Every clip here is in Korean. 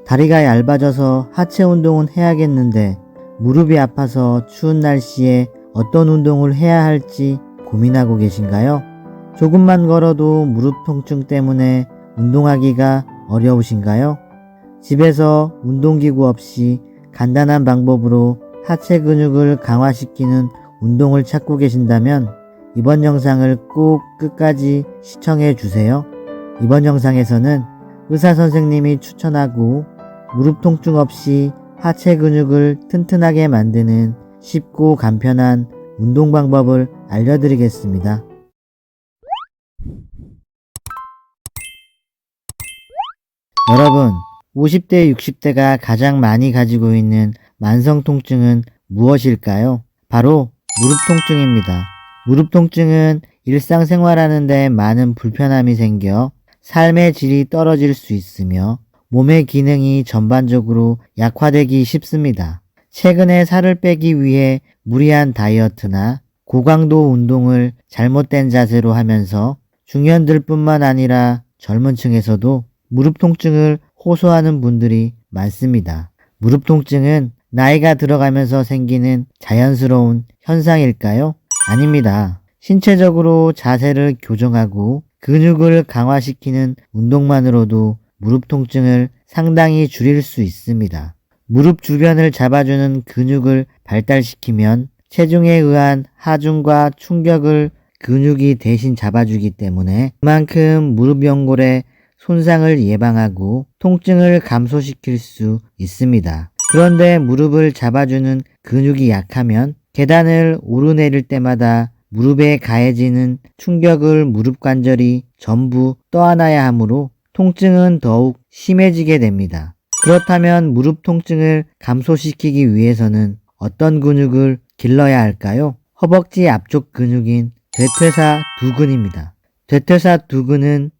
다리가 얇아져서 하체 운동은 해야겠는데 무릎이 아파서 추운 날씨에 어떤 운동을 해야 할지 고민하고 계신가요? 조금만 걸어도 무릎 통증 때문에 운동하기가 어려우신가요? 집에서 운동기구 없이 간단한 방법으로 하체 근육을 강화시키는 운동을 찾고 계신다면 이번 영상을 꼭 끝까지 시청해 주세요. 이번 영상에서는 의사 선생님이 추천하고 무릎 통증 없이 하체 근육을 튼튼하게 만드는 쉽고 간편한 운동 방법을 알려드리겠습니다. 여러분, 50대, 60대가 가장 많이 가지고 있는 만성 통증은 무엇일까요? 바로 무릎 통증입니다. 무릎 통증은 일상생활하는 데 많은 불편함이 생겨 삶의 질이 떨어질 수 있으며 몸의 기능이 전반적으로 약화되기 쉽습니다. 최근에 살을 빼기 위해 무리한 다이어트나 고강도 운동을 잘못된 자세로 하면서 중년들뿐만 아니라 젊은 층에서도 무릎 통증을 호소하는 분들이 많습니다. 무릎 통증은 나이가 들어가면서 생기는 자연스러운 현상일까요? 아닙니다. 신체적으로 자세를 교정하고 근육을 강화시키는 운동만으로도 무릎 통증을 상당히 줄일 수 있습니다. 무릎 주변을 잡아주는 근육을 발달시키면 체중에 의한 하중과 충격을 근육이 대신 잡아주기 때문에 그만큼 무릎 연골의 손상을 예방하고 통증을 감소시킬 수 있습니다. 그런데 무릎을 잡아주는 근육이 약하면 계단을 오르내릴 때마다 무릎에 가해지는 충격을 무릎 관절이 전부 떠안아야 하므로 통증은 더욱 심해지게 됩니다. 그렇다면 무릎 통증을 감소시키기 위해서는 어떤 근육을 길러야 할까요? 허벅지 앞쪽 근육인 대퇴사 두근입니다. 대퇴사 두근은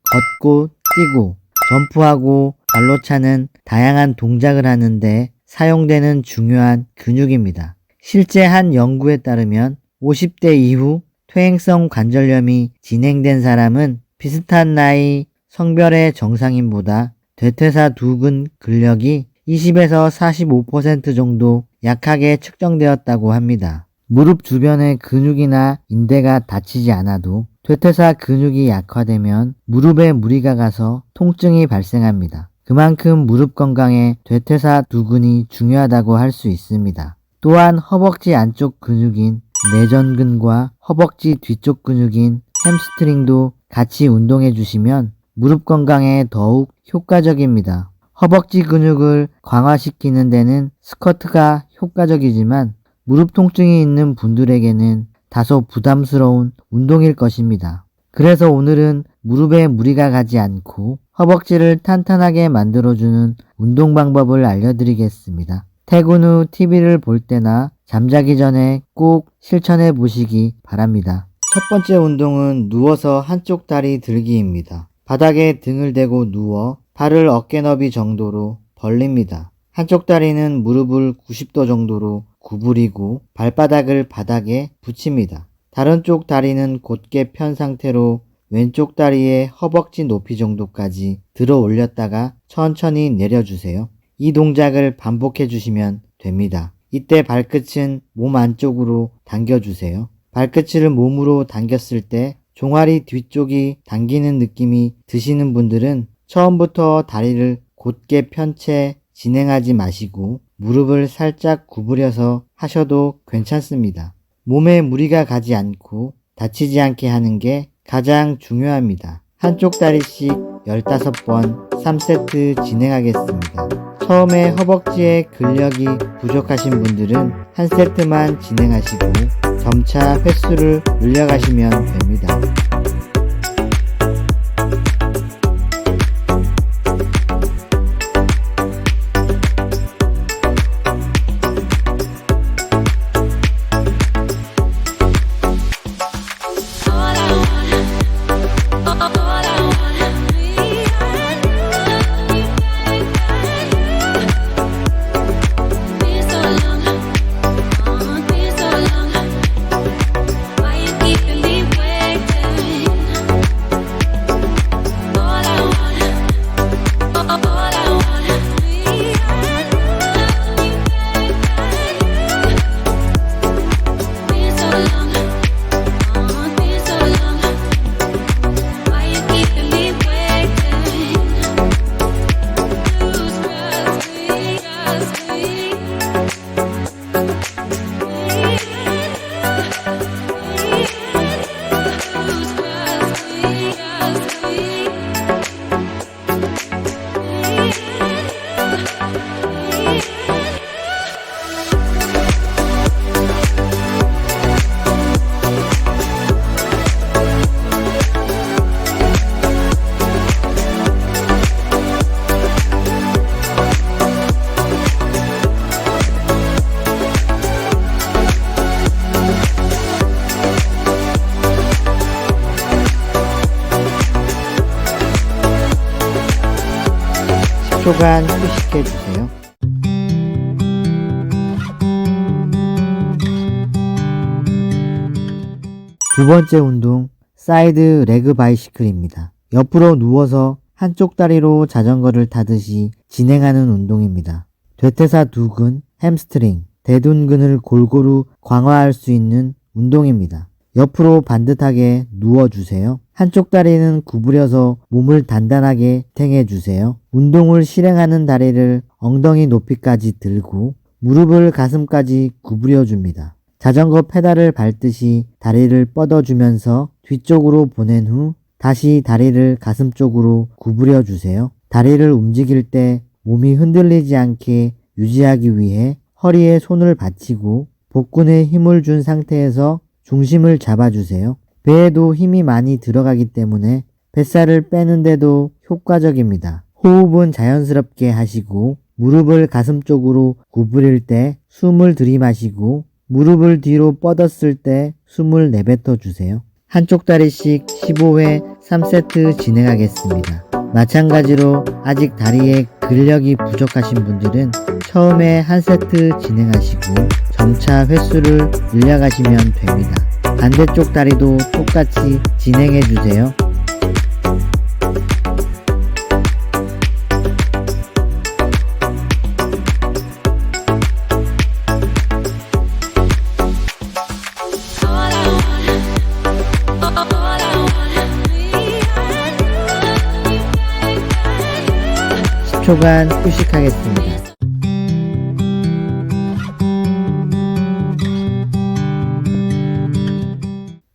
걷고 뛰고 점프하고 발로 차는 다양한 동작을 하는데 사용되는 중요한 근육입니다. 실제 한 연구에 따르면 50대 이후 퇴행성 관절염이 진행된 사람은 비슷한 나이 성별의 정상인보다 대퇴사 두근 근력이 20에서 45% 정도 약하게 측정되었다고 합니다. 무릎 주변의 근육이나 인대가 다치지 않아도 대퇴사 근육이 약화되면 무릎에 무리가 가서 통증이 발생합니다. 그만큼 무릎 건강에 대퇴사 두근이 중요하다고 할 수 있습니다. 또한 허벅지 안쪽 근육인 내전근과 허벅지 뒤쪽 근육인 햄스트링도 같이 운동해 주시면 무릎 건강에 더욱 효과적입니다. 허벅지 근육을 강화시키는 데는 스쿼트가 효과적이지만 무릎 통증이 있는 분들에게는 다소 부담스러운 운동일 것입니다. 그래서 오늘은 무릎에 무리가 가지 않고 허벅지를 탄탄하게 만들어주는 운동 방법을 알려드리겠습니다. 퇴근 후 TV를 볼 때나 잠자기 전에 꼭 실천해 보시기 바랍니다. 첫 번째 운동은 누워서 한쪽 다리 들기입니다. 바닥에 등을 대고 누워 팔을 어깨 너비 정도로 벌립니다. 한쪽 다리는 무릎을 90도 정도로 구부리고 발바닥을 바닥에 붙입니다. 다른 쪽 다리는 곧게 편 상태로 왼쪽 다리의 허벅지 높이 정도까지 들어 올렸다가 천천히 내려주세요. 이 동작을 반복해 주시면 됩니다. 이때 발끝은 몸 안쪽으로 당겨주세요. 발끝을 몸으로 당겼을 때 종아리 뒤쪽이 당기는 느낌이 드시는 분들은 처음부터 다리를 곧게 편 채 진행하지 마시고 무릎을 살짝 구부려서 하셔도 괜찮습니다. 몸에 무리가 가지 않고 다치지 않게 하는 게 가장 중요합니다. 한쪽 다리씩 15번 3세트 진행하겠습니다. 처음에 허벅지에 근력이 부족하신 분들은 한 세트만 진행하시고 점차 횟수를 늘려가시면 됩니다. Why you keeping me waiting? 10초간 휴식해주세요. 두 번째 운동, 사이드 레그 바이시클입니다. 옆으로 누워서 한쪽 다리로 자전거를 타듯이 진행하는 운동입니다. 대퇴사 두근, 햄스트링, 대둔근을 골고루 강화할 수 있는 운동입니다. 옆으로 반듯하게 누워주세요. 한쪽 다리는 구부려서 몸을 단단하게 탱해주세요. 운동을 실행하는 다리를 엉덩이 높이까지 들고 무릎을 가슴까지 구부려줍니다. 자전거 페달을 밟듯이 다리를 뻗어주면서 뒤쪽으로 보낸 후 다시 다리를 가슴 쪽으로 구부려주세요. 다리를 움직일 때 몸이 흔들리지 않게 유지하기 위해 허리에 손을 받치고 복근에 힘을 준 상태에서 중심을 잡아주세요. 배에도 힘이 많이 들어가기 때문에 뱃살을 빼는데도 효과적입니다. 호흡은 자연스럽게 하시고 무릎을 가슴 쪽으로 구부릴 때 숨을 들이마시고 무릎을 뒤로 뻗었을 때 숨을 내뱉어 주세요. 한쪽 다리씩 15회 3세트 진행하겠습니다. 마찬가지로 아직 다리에 근력이 부족하신 분들은 처음에 한 세트 진행하시고 점차 횟수를 늘려가시면 됩니다. 반대쪽 다리도 똑같이 진행해 주세요. 초간 휴식하겠습니다.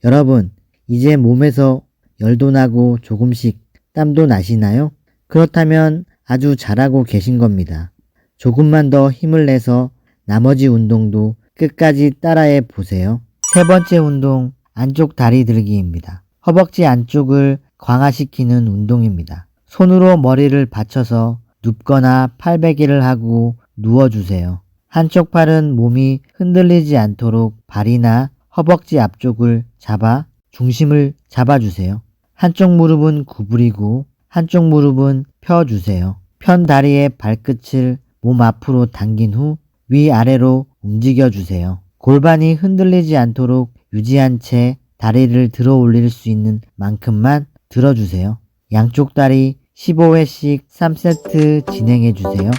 여러분, 이제 몸에서 열도 나고 조금씩 땀도 나시나요? 그렇다면 아주 잘하고 계신 겁니다. 조금만 더 힘을 내서 나머지 운동도 끝까지 따라해 보세요. 세 번째 운동, 안쪽 다리 들기입니다. 허벅지 안쪽을 강화시키는 운동입니다. 손으로 머리를 받쳐서 눕거나 팔베기를 하고 누워주세요. 한쪽 팔은 몸이 흔들리지 않도록 발이나 허벅지 앞쪽을 잡아 중심을 잡아주세요. 한쪽 무릎은 구부리고 한쪽 무릎은 펴주세요. 편 다리의 발끝을 몸 앞으로 당긴 후 위아래로 움직여주세요. 골반이 흔들리지 않도록 유지한 채 다리를 들어 올릴 수 있는 만큼만 들어주세요. 양쪽 다리 15회씩 3세트 진행해주세요.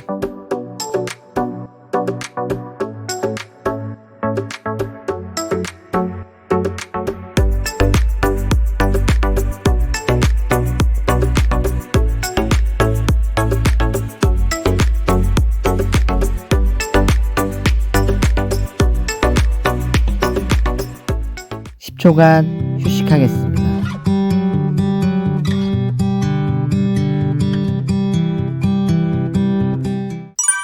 초간 휴식하겠습니다.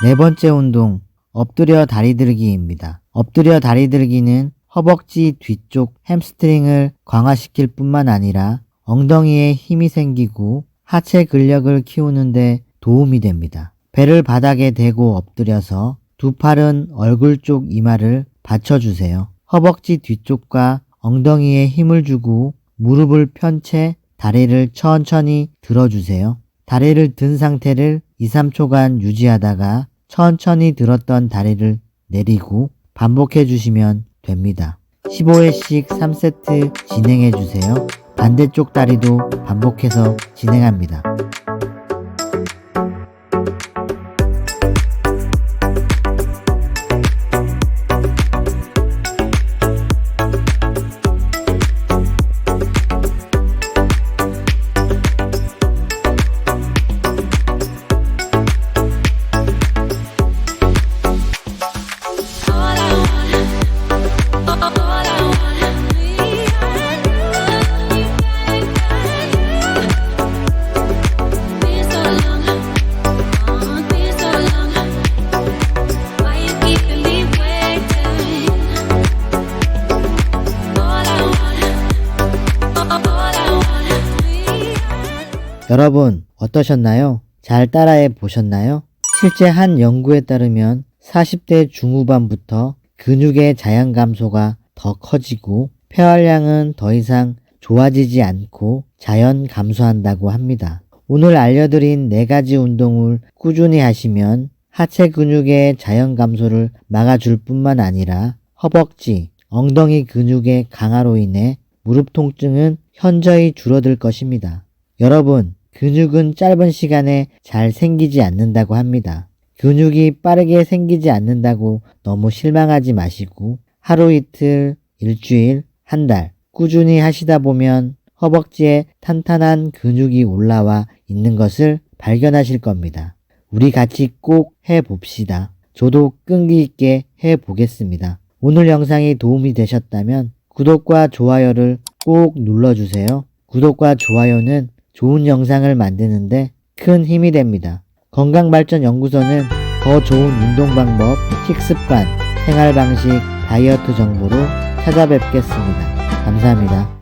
네 번째 운동, 엎드려 다리 들기입니다. 엎드려 다리 들기는 허벅지 뒤쪽 햄스트링을 강화시킬 뿐만 아니라 엉덩이에 힘이 생기고 하체 근력을 키우는데 도움이 됩니다. 배를 바닥에 대고 엎드려서 두 팔은 얼굴 쪽 이마를 받쳐주세요. 허벅지 뒤쪽과 엉덩이에 힘을 주고 무릎을 편 채 다리를 천천히 들어주세요. 다리를 든 상태를 2-3초간 유지하다가 천천히 들었던 다리를 내리고 반복해 주시면 됩니다. 15회씩 3세트 진행해 주세요. 반대쪽 다리도 반복해서 진행합니다. 여러분 어떠셨나요? 잘 따라해 보셨나요? 실제 한 연구에 따르면 40대 중후반부터 근육의 자연 감소가 더 커지고 폐활량은 더 이상 좋아지지 않고 자연 감소한다고 합니다. 오늘 알려드린 4가지 운동을 꾸준히 하시면 하체 근육의 자연 감소를 막아줄 뿐만 아니라 허벅지, 엉덩이 근육의 강화로 인해 무릎 통증은 현저히 줄어들 것입니다. 여러분, 근육은 짧은 시간에 잘 생기지 않는다고 합니다. 근육이 빠르게 생기지 않는다고 너무 실망하지 마시고 하루 이틀, 일주일, 한 달 꾸준히 하시다 보면 허벅지에 탄탄한 근육이 올라와 있는 것을 발견하실 겁니다. 우리 같이 꼭 해봅시다. 저도 끈기 있게 해보겠습니다. 오늘 영상이 도움이 되셨다면 구독과 좋아요를 꼭 눌러주세요. 구독과 좋아요는 좋은 영상을 만드는데 큰 힘이 됩니다. 건강발전연구소는 더 좋은 운동 방법, 식습관, 생활방식, 다이어트 정보로 찾아뵙겠습니다. 감사합니다.